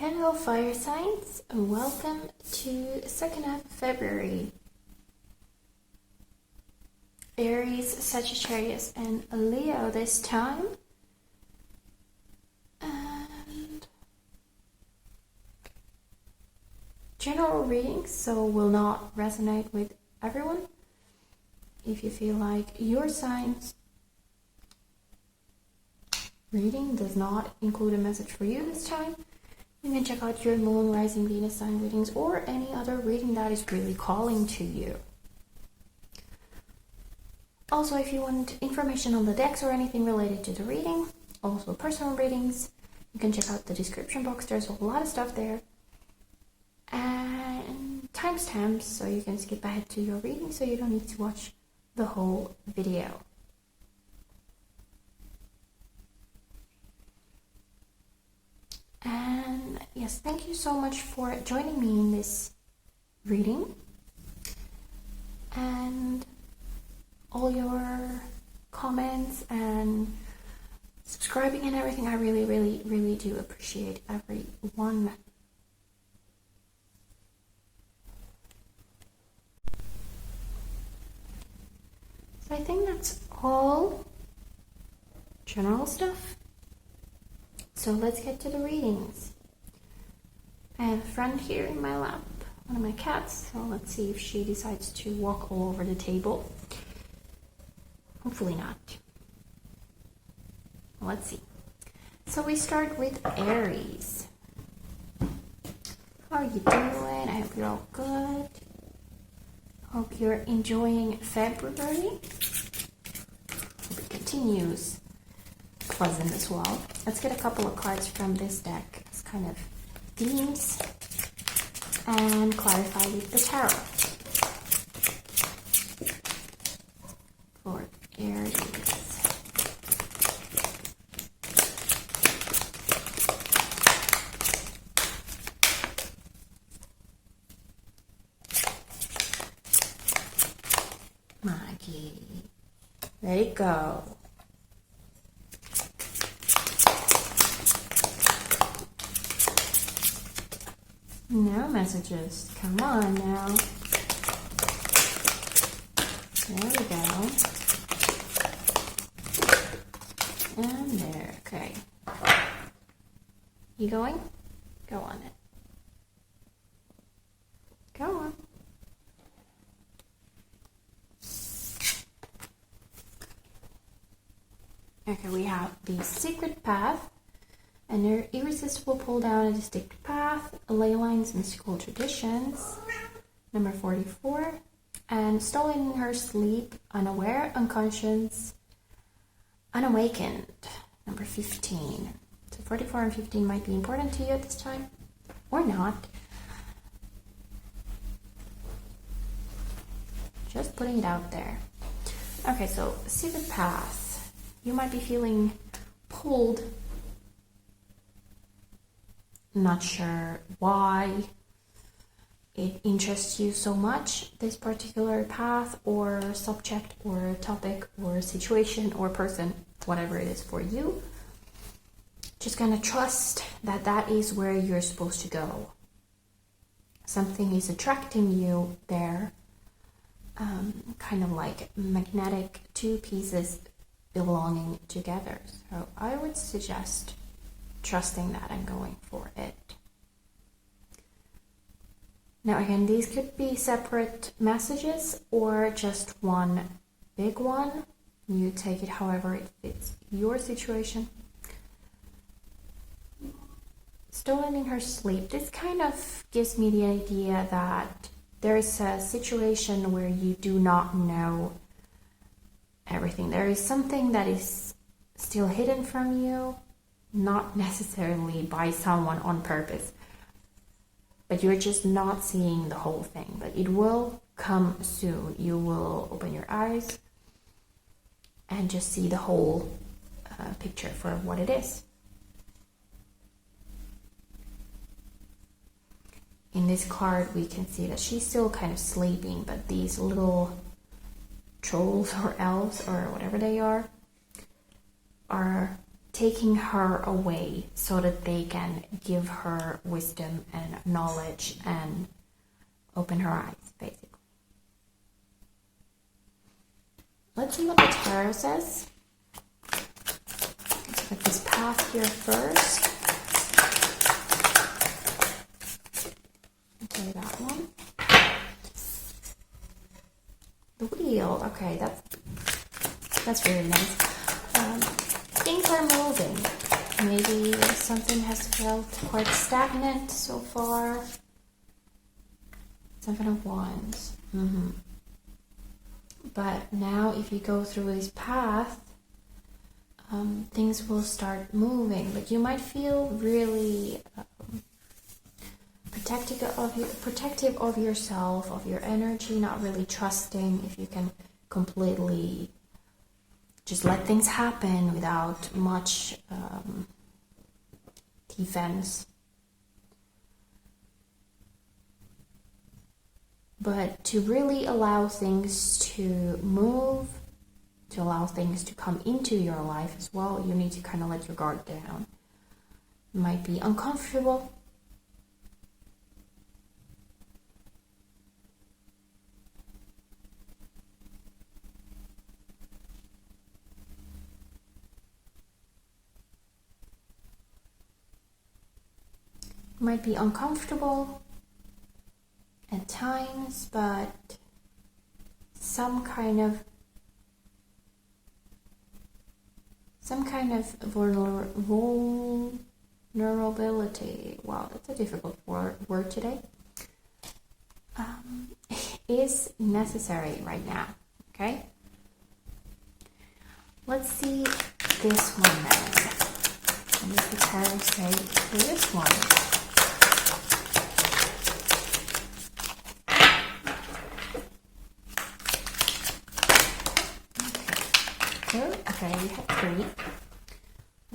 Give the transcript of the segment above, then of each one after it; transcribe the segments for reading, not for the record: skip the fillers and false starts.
Hello fire signs, and welcome to second half of February. Aries, Sagittarius and Leo this time. And general readings, so will not resonate with everyone. If you feel like your sign's reading does not include a message for you this time, you can check out your Moon, Rising, Venus sign readings or any other reading that is really calling to you. Also, if you want information on the decks or anything related to the reading, also personal readings, you can check out the description box. There's a lot of stuff there. And timestamps, so you can skip ahead to your reading so you don't need to watch the whole video. And yes, thank you so much for joining me in this reading and all your comments and subscribing and everything. I really do appreciate everyone. So I think that's all general stuff. So let's get to the readings. I have a friend here in my lap, one of my cats, so let's see if she decides to walk all over the table. Hopefully not. Let's see. So we start with Aries. How are you doing? I hope you're all good. Hope you're enjoying February. Hope it continues pleasant as well. Let's get a couple of cards from this deck as kind of themes and clarify with the tarot for Aries. Maggie, let it go. No messages. Come on now. There we go. And there. Okay. You going? Go on it. Go on. Okay, we have the secret path. And her irresistible pull down a distinct path, ley lines, mystical traditions, number 44, and stolen in her sleep, unaware, unconscious, unawakened, number 15. So 44 and 15 might be important to you at this time, or not. Just putting it out there. Okay, so secret path. You might be feeling pulled. Not sure why it interests you so much, this particular path or subject or topic or situation or person, whatever it is for you. Just gonna trust that that is where you're supposed to go. Something is attracting you there, kind of like magnetic two pieces belonging together. So I would suggest trusting that and going for it. Now again, these could be separate messages or just one big one. You take it however it fits your situation. Stolen in her sleep. This kind of gives me the idea that there is a situation where you do not know everything. There is something that is still hidden from you. Not necessarily by someone on purpose, but you're just not seeing the whole thing. But it will come soon. You will open your eyes and just see the whole picture for what it is. In this card, we can see that she's still kind of sleeping, but these little trolls or elves or whatever they are taking her away so that they can give her wisdom and knowledge and open her eyes, basically. Let's see what the tarot says. Let's put this path here first. Okay, that one. The wheel. Okay, that's really nice. Things are moving. Maybe something has felt quite stagnant so far. Seven of Wands. But now if you go through this path, things will start moving. But you might feel really protective of yourself, of your energy, not really trusting if you can completely just let things happen without much defense. But to really allow things to move, to allow things to come into your life as well, you need to kind of let your guard down. It might be uncomfortable. Might be uncomfortable at times, but some kind of vulnerability. Wow, that's a difficult word today. Is necessary right now. Okay. Let's see this one then. What does the tarot say for this one? Okay, we have 3.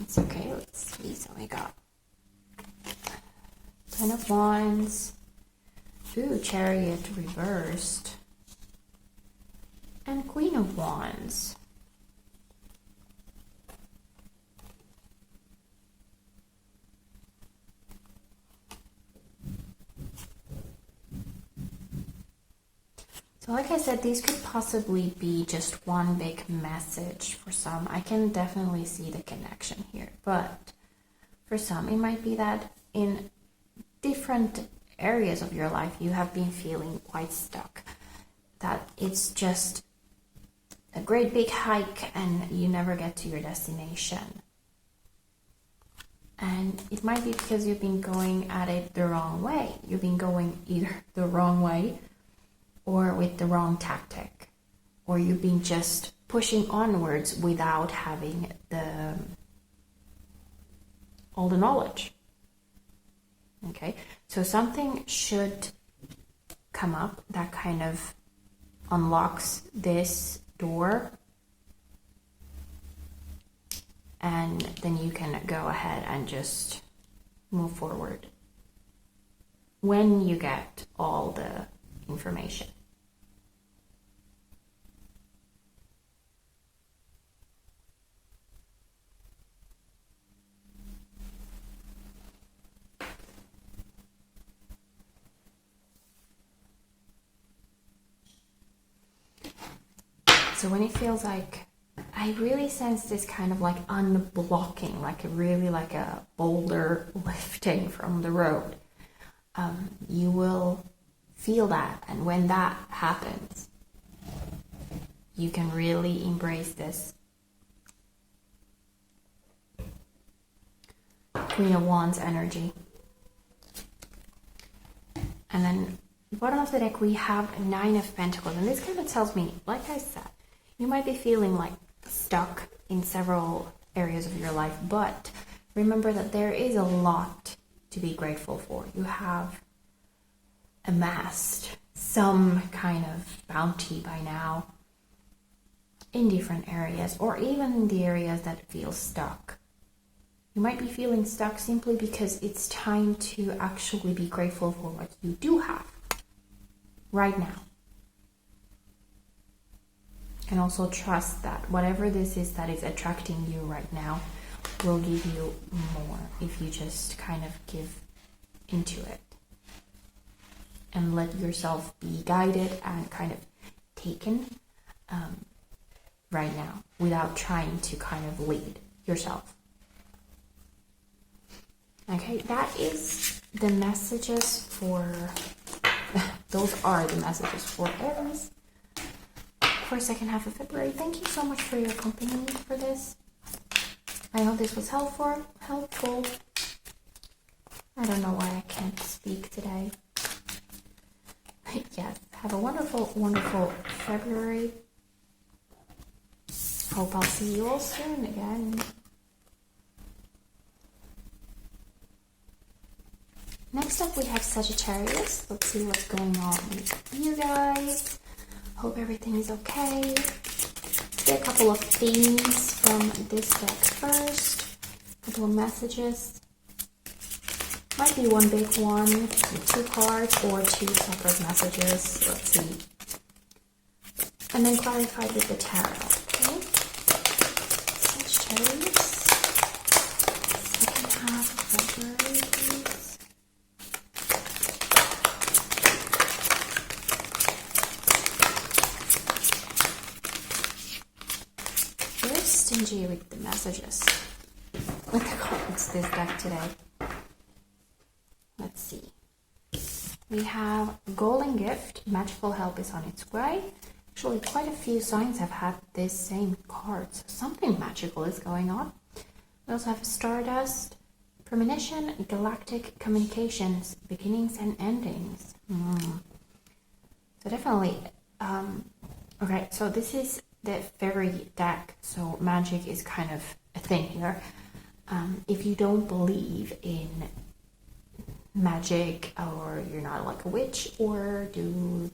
It's okay, let's see. So we got 10 of Wands. Ooh, Chariot reversed. And Queen of Wands. So like I said, these could possibly be just one big message for some. I can definitely see the connection here. But for some, it might be that in different areas of your life, you have been feeling quite stuck. That it's just a great big hike and you never get to your destination. And it might be because you've been going at it the wrong way. You've been going either the wrong way or with the wrong tactic, or you've been just pushing onwards without having all the knowledge. Okay, so something should come up that kind of unlocks this door, and then you can go ahead and just move forward when you get all the information. So when it feels like, I really sense this kind of like unblocking, like a boulder lifting from the road. You will feel that, and when that happens, you can really embrace this. Queen of Wands energy. And then bottom of the deck we have 9 of Pentacles, and this kind of tells me, like I said, you might be feeling like stuck in several areas of your life, but remember that there is a lot to be grateful for. You have amassed some kind of bounty by now in different areas, or even in the areas that feel stuck. You might be feeling stuck simply because it's time to actually be grateful for what you do have right now. And also trust that whatever this is that is attracting you right now will give you more if you just kind of give into it and let yourself be guided and kind of taken right now without trying to kind of lead yourself. Okay, that is the messages for, those are the messages for Aries for second half of February. Thank you so much for your company for this. I hope this was helpful. I don't know why I can't speak today. Yes, have a wonderful, wonderful February. Hope I'll see you all soon again. Next up we have Sagittarius. Let's see what's going on with you guys. Hope everything is okay. Get a couple of themes from this deck first. A couple of messages. Might be one big one with 2 cards or 2 separate messages. Let's see. And then clarified with the tarot. Okay. Sagittarius. Second half of February, please. Very stingy with the messages. With the cards this deck today. Let's see. We have Golden Gift. Magical help is on its way. Actually, quite a few signs have had this same card. So something magical is going on. We also have Stardust, Premonition, Galactic Communications, Beginnings and Endings. So definitely, okay, so this is the Faery deck. So magic is kind of a thing here. If you don't believe in magic, or you're not like a witch, or do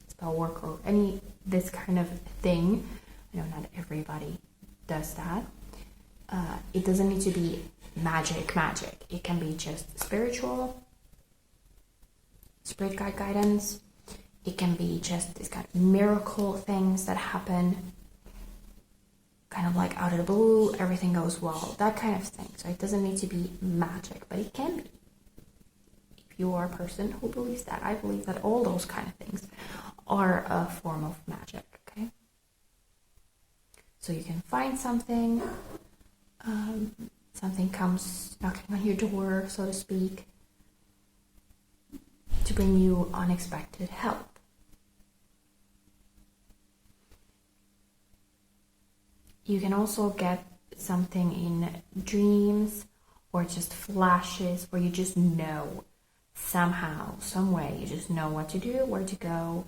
spell work or any this kind of thing, I know not everybody does that. It doesn't need to be magic. It can be just spiritual, spirit guidance. It can be just this kind of miracle things that happen kind of like out of the blue, everything goes well, that kind of thing. So it doesn't need to be magic, but it can be. You are a person who believes that. I believe that all those kind of things are a form of magic, okay? So you can find something, something comes knocking on your door, so to speak, to bring you unexpected help. You can also get something in dreams or just flashes where you just know somehow, some way, you just know what to do, where to go.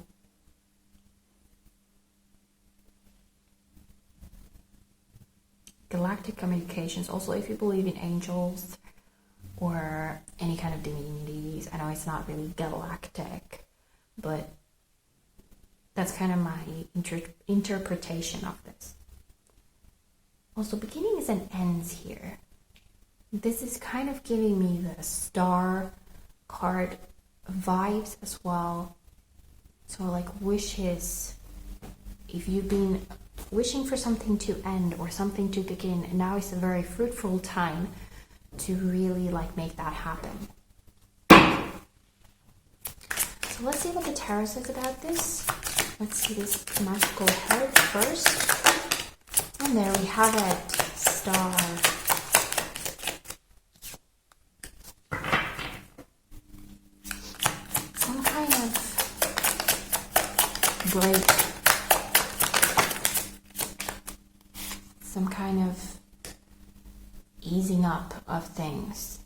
Galactic communications, also if you believe in angels or any kind of divinities. I know it's not really galactic, but that's kind of my interpretation of this. Also, beginnings and ends here. This is kind of giving me the star card vibes as well. So like wishes. If you've been wishing for something to end or something to begin, now is a very fruitful time to really like make that happen. So let's see what the tarot says about this. Let's see this magical help first. And there we have it, star. Some kind of break. Some kind of easing up of things.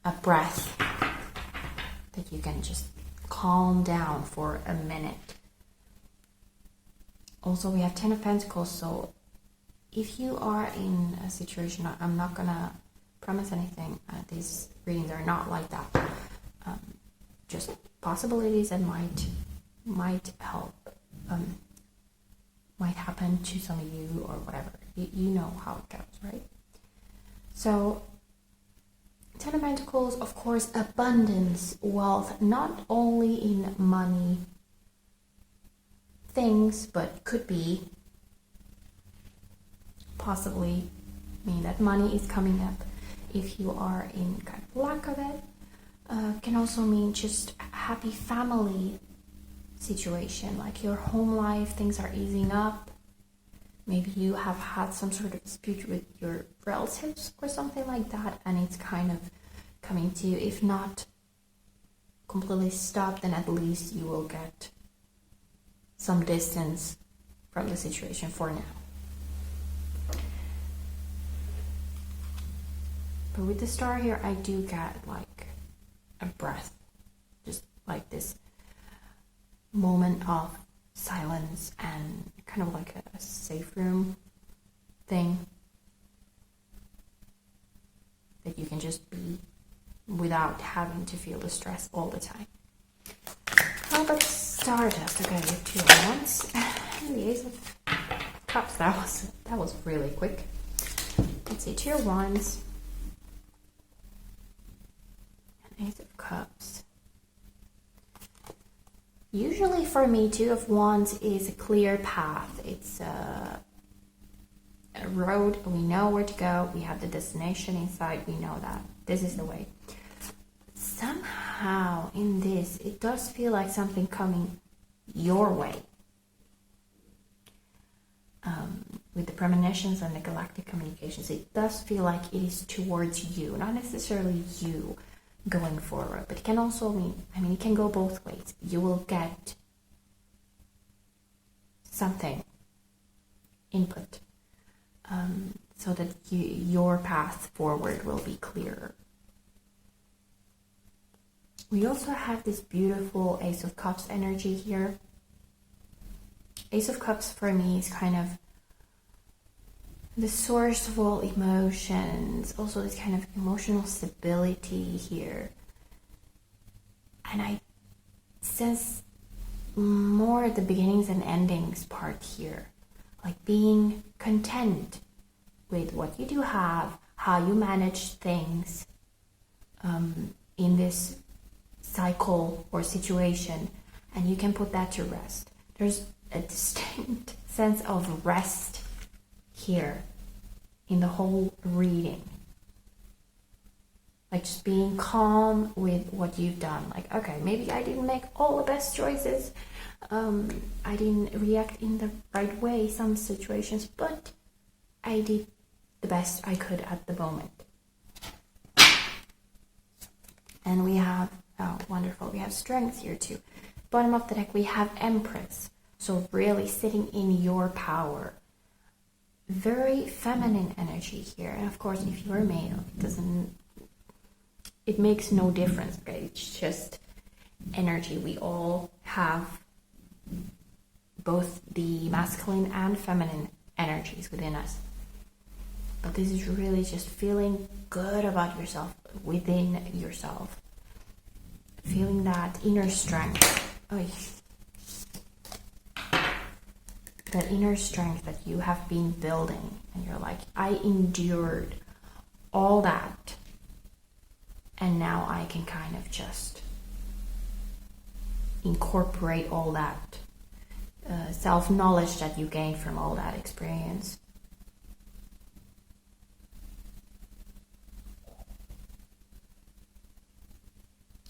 A breath that you can just calm down for a minute. Also, we have 10 of Pentacles, so if you are in a situation, I'm not gonna promise anything. These readings are not like that. Just possibilities that might help, might happen to some of you or whatever. You know how it goes, right? So, 10 of Pentacles, of course, abundance, wealth, not only in money, things, but could be possibly mean that money is coming up if you are in kind of lack of it. Can also mean just a happy family situation, like your home life, things are easing up. Maybe you have had some sort of dispute with your relatives or something like that, and it's kind of coming to you. If not completely stopped, then at least you will get some distance from the situation for now. But with the star here, I do get like a breath, just like this moment of silence and kind of like a safe room thing that you can just be without having to feel the stress all the time. How about Stardust? Okay, we have 2 Wands. The Ace of Cups. That was really quick. Let's see, 2 Wands. And Ace of Cups. Usually for me, 2 of Wands is a clear path. It's a road. We know where to go. We have the destination inside. We know that this is the way. Somehow in this, it does feel like something coming your way. With the premonitions and the galactic communications, it does feel like it is towards you, not necessarily you going forward, but it can also mean, it can go both ways. You will get something, input, so that your path forward will be clearer. We also have this beautiful Ace of Cups energy here. Ace of Cups for me is kind of the source of all emotions, also this kind of emotional stability here. And I sense more the beginnings and endings part here, like being content with what you do have, how you manage things in this cycle or situation, and you can put that to rest. There's a distinct sense of rest here in the whole reading, like just being calm with what you've done. Like, okay, maybe I didn't make all the best choices, I didn't react in the right way some situations, but I did the best I could at the moment. And we have, oh wonderful, we have strength here too. Bottom of the deck we have Empress, so really sitting in your power. Very feminine energy here, and of course if you're male, it makes no difference, okay? It's just energy. We all have both the masculine and feminine energies within us, but this is really just feeling good about yourself, within yourself, feeling that inner strength. That inner strength that you have been building, and you're like, I endured all that, and now I can kind of just incorporate all that self-knowledge that you gained from all that experience.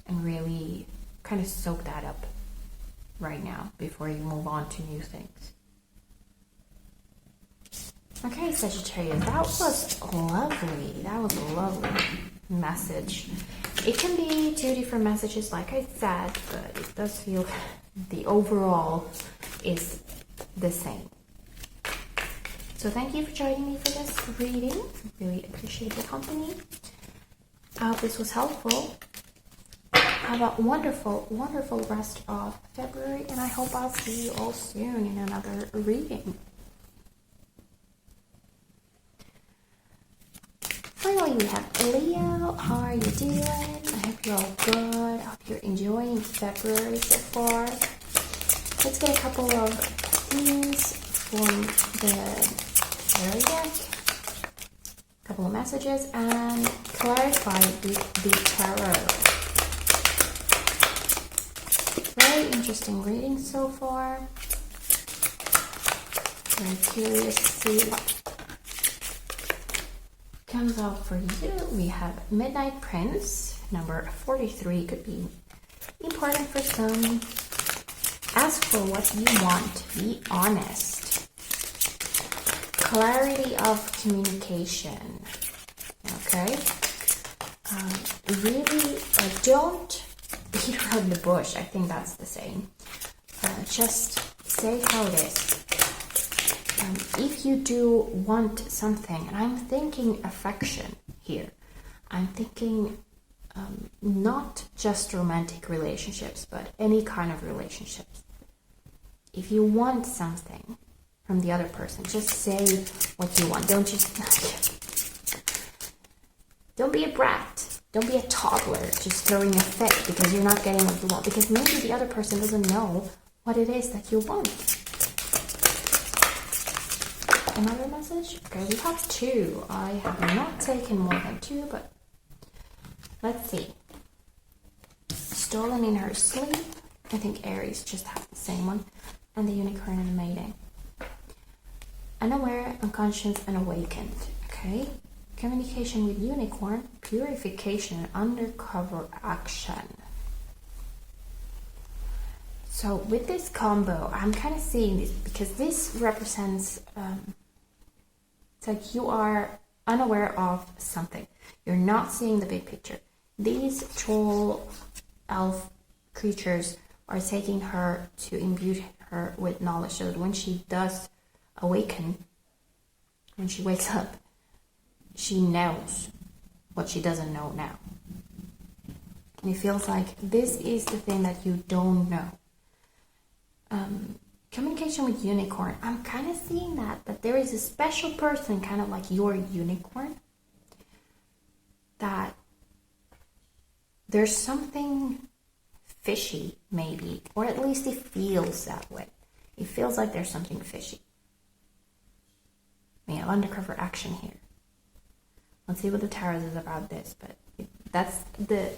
And really kind of soak that up right now before you move on to new things. Okay, Sagittarius, that was lovely. That was a lovely message. It can be 2 different messages, like I said, but it does feel the overall is the same. So thank you for joining me for this reading. Really appreciate your company. I hope this was helpful. Have a wonderful, wonderful rest of February, and I hope I'll see you all soon in another reading. Finally, we have Leo. How are you doing? I hope you're all good. I hope you're enjoying February so far. Let's get a couple of themes from the Faery deck, a couple of messages, and clarify the tarot. Very interesting reading so far. Very curious to see comes out for you, we have Midnight Prince, number 43, could be important for some. Ask for what you want, be honest. Clarity of communication, okay? Really, don't beat around the bush, I think that's the saying. Just say how it is. If you do want something, and I'm thinking affection here, I'm thinking not just romantic relationships, but any kind of relationships. If you want something from the other person, just say what you want. Don't be a brat. Don't be a toddler just throwing a fit because you're not getting what you want. Because maybe the other person doesn't know what it is that you want. Another message? Okay, we have 2. I have not taken more than 2, but let's see. Stolen in her sleep. I think Aries just had the same one. And the unicorn and the mating. Unaware, unconscious, and awakened. Okay. Communication with unicorn, purification, and undercover action. So with this combo, I'm kind of seeing this because this represents it's like you are unaware of something. You're not seeing the big picture. These troll elf creatures are taking her to imbue her with knowledge so that when she does awaken, when she wakes up, she knows what she doesn't know now. And it feels like this is the thing that you don't know. Communication with unicorn, I'm kind of seeing that there is a special person, kind of like your unicorn, that there's something fishy maybe, or at least it feels that way. It feels like there's something fishy. We have undercover action here. Let's see what the tarot is about this, but that's the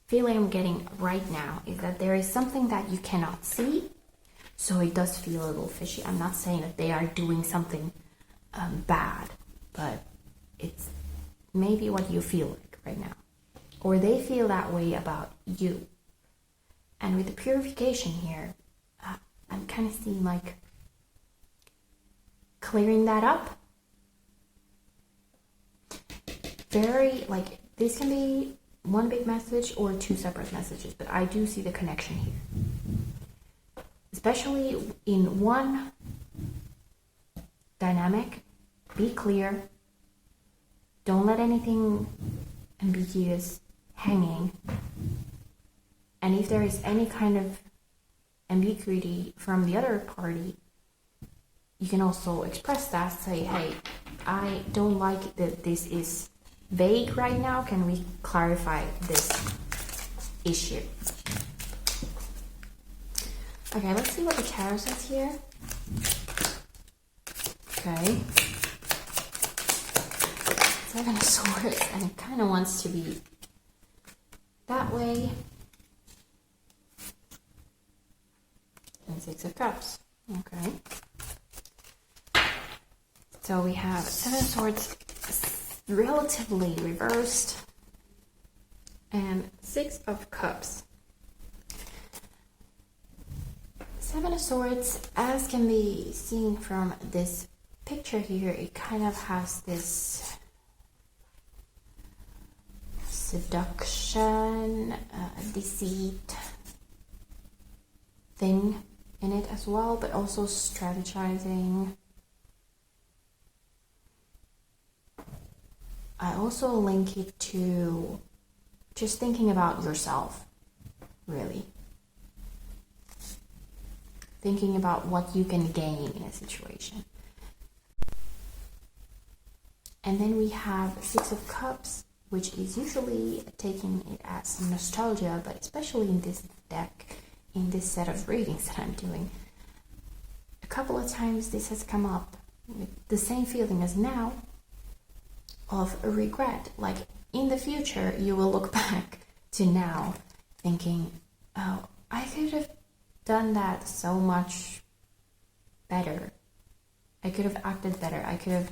feeling I'm getting right now, is that there is something that you cannot see, so it does feel a little fishy. I'm not saying that they are doing something bad, but it's maybe what you feel like right now, or they feel that way about you. And with the purification here, I'm kind of seeing like clearing that up. Very, like, this can be one big message or 2 separate messages, but I do see the connection here. Especially in one dynamic, be clear. Don't let anything ambiguous hanging. And if there is any kind of ambiguity from the other party, you can also express that. Say, hey, I don't like that this is vague right now. Can we clarify this issue? Okay, let's see what the tarot says here. Okay. 7 of Swords, and it kind of wants to be that way. And 6 of Cups. Okay. So we have 7 of Swords relatively reversed and 6 of Cups. 7 of Swords, as can be seen from this picture here, it kind of has this seduction, deceit thing in it as well, but also strategizing. I also link it to just thinking about yourself, really. Thinking about what you can gain in a situation. And then we have 6 of Cups, which is usually taking it as nostalgia, but especially in this deck, in this set of readings that I'm doing, a couple of times this has come up with the same feeling as now of a regret. Like in the future, you will look back to now thinking, oh, I could have done that so much better. I could have acted better. I could have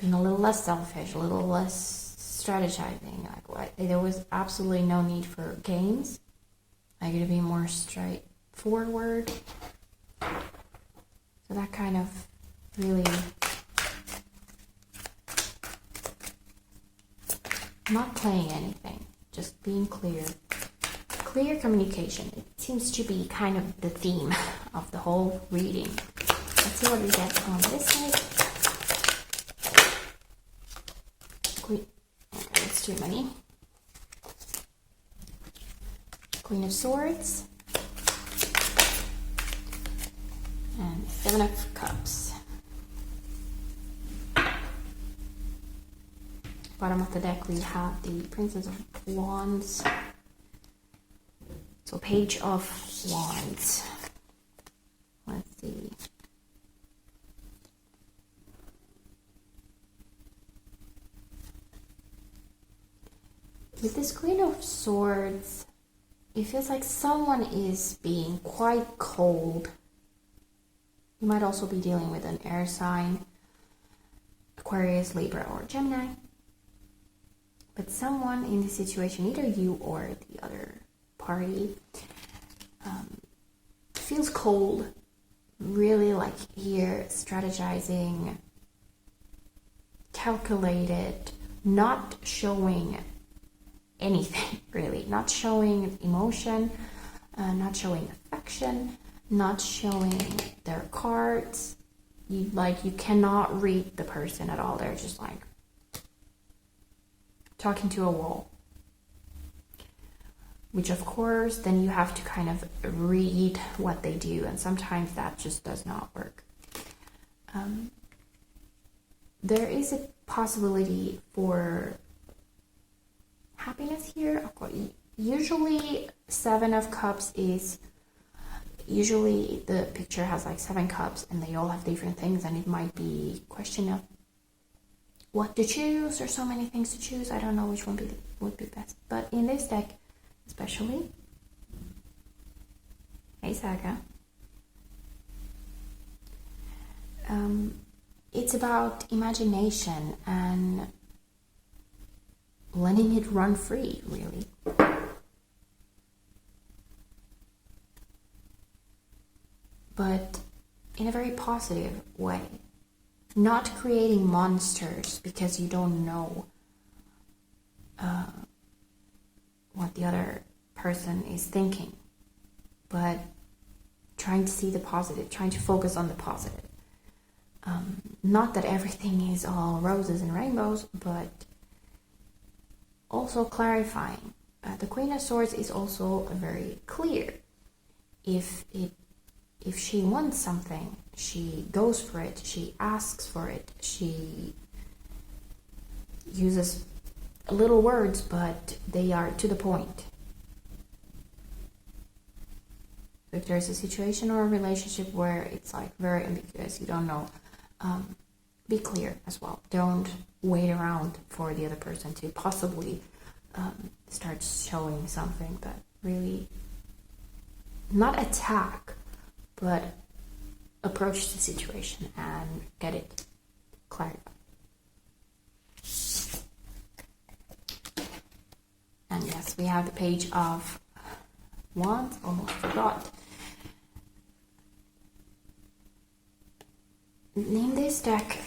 being a little less selfish, a little less strategizing. Like, what? There was absolutely no need for games. Like, to be more straightforward. So that kind of really not playing anything, just being clear. Clear communication. It seems to be kind of the theme of the whole reading. Let's see what we get on this side. Queen. Okay, that's too many. Queen of Swords. And 7 of Cups. Bottom of the deck we have the Princess of Wands. So Page of Wands. Let's see. With this Queen of Swords, it feels like someone is being quite cold. You might also be dealing with an air sign, Aquarius, Libra, or Gemini. But someone in this situation, either you or the other party, feels cold, really like here strategizing, calculated, not showing anything really, not showing emotion, not showing affection, not showing their cards. You cannot read the person at all. They're just like talking to a wall. Which of course, then you have to kind of read what they do, and sometimes that just does not work. There is a possibility for happiness here. Of course, usually 7 of Cups is, usually the picture has like 7 cups and they all have different things, and it might be a question of what to choose, or so many things to choose. I don't know which one would be best. But in this deck, especially, hey Saga, it's about imagination and letting it run free, really. But in a very positive way. Not creating monsters because you don't know what the other person is thinking, but trying to see the positive, trying to focus on the positive. Not that everything is all roses and rainbows, but also clarifying. The Queen of Swords is also very clear. If she wants something, she goes for it, she asks for it, she uses little words, but they are to the point. If there's a situation or a relationship where it's like very ambiguous, you don't know, be clear as well. Don't wait around for the other person to possibly start showing something, but really not attack, but approach the situation and get it clarified. And yes, we have the Page of Wands, almost forgot. In this deck,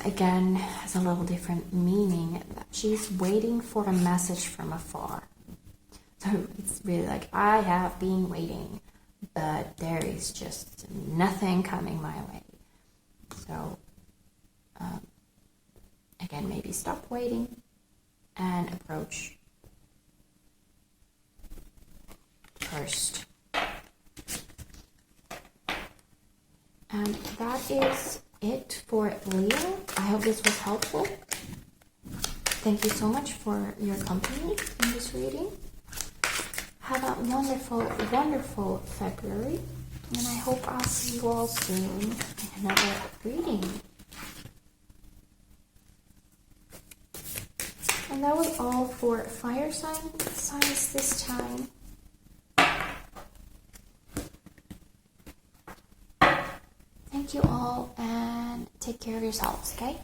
again, has a little different meaning. That she's waiting for a message from afar. So it's really like, I have been waiting, but there is just nothing coming my way. So, again, maybe stop waiting and approach first. And that is it for Leo. I hope this was helpful. Thank you so much for your company in this reading. Have a wonderful, wonderful February, and I hope I'll see you all soon in another reading. And that was all for fire signs this time. Thank you all, and take care of yourselves, okay?